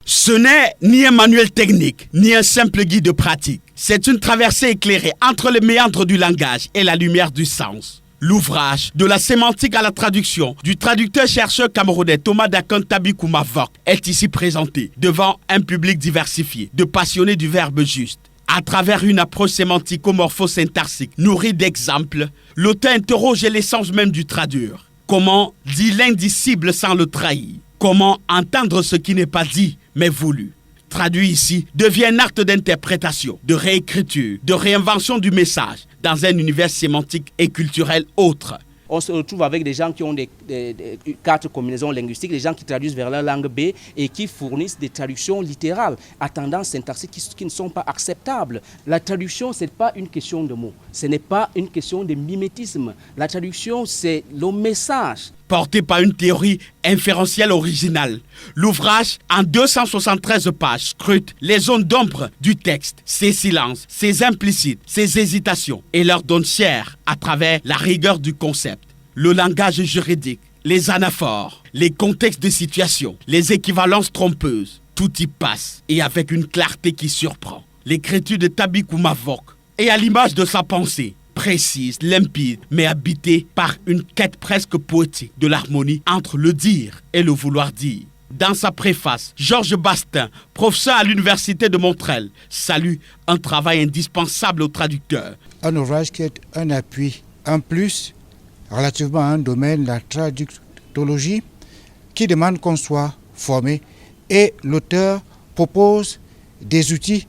Ce n'est ni un manuel technique, ni un simple guide pratique. C'est une traversée éclairée entre les méandres du langage et la lumière du sens. L'ouvrage, de la sémantique à la traduction, du traducteur-chercheur camerounais Thomas Dakan-Tabi Koumavok, est ici présenté devant un public diversifié, de passionnés du verbe juste. À travers une approche sémantico-morpho-syntaxique nourrie d'exemples, l'auteur interroge l'essence même du traduire. Comment dire l'indicible sans le trahir? Comment entendre ce qui n'est pas dit mais voulu? Traduit ici devient un acte d'interprétation, de réécriture, de réinvention du message dans un univers sémantique et culturel autre. On se retrouve avec des gens qui ont des quatre combinaisons linguistiques, des gens qui traduisent vers la langue B et qui fournissent des traductions littérales à tendance syntaxique qui ne sont pas acceptables. La traduction, ce n'est pas une question de mots, ce n'est pas une question de mimétisme. La traduction, c'est le message. Porté par une théorie inférentielle originale, l'ouvrage, en 273 pages, scrute les zones d'ombre du texte, ses silences, ses implicites, ses hésitations, et leur donne chair à travers la rigueur du concept, le langage juridique, les anaphores, les contextes de situation, les équivalences trompeuses. Tout y passe, et avec une clarté qui surprend. L'écriture de Tabi Koumavok est à l'image de sa pensée, précise, limpide, mais habitée par une quête presque poétique de l'harmonie entre le dire et le vouloir dire. Dans sa préface, Georges Bastin, professeur à l'université de Montréal, salue un travail indispensable au traducteur. Un ouvrage qui est un appui, un plus, relativement à un domaine, la traductologie, qui demande qu'on soit formé, et l'auteur propose des outils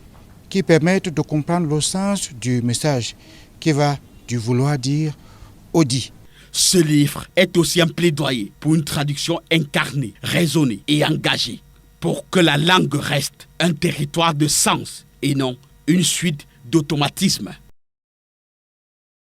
qui permettent de comprendre le sens du message, qui va du vouloir dire au dit. Ce livre est aussi un plaidoyer pour une traduction incarnée, raisonnée et engagée, pour que la langue reste un territoire de sens et non une suite d'automatismes.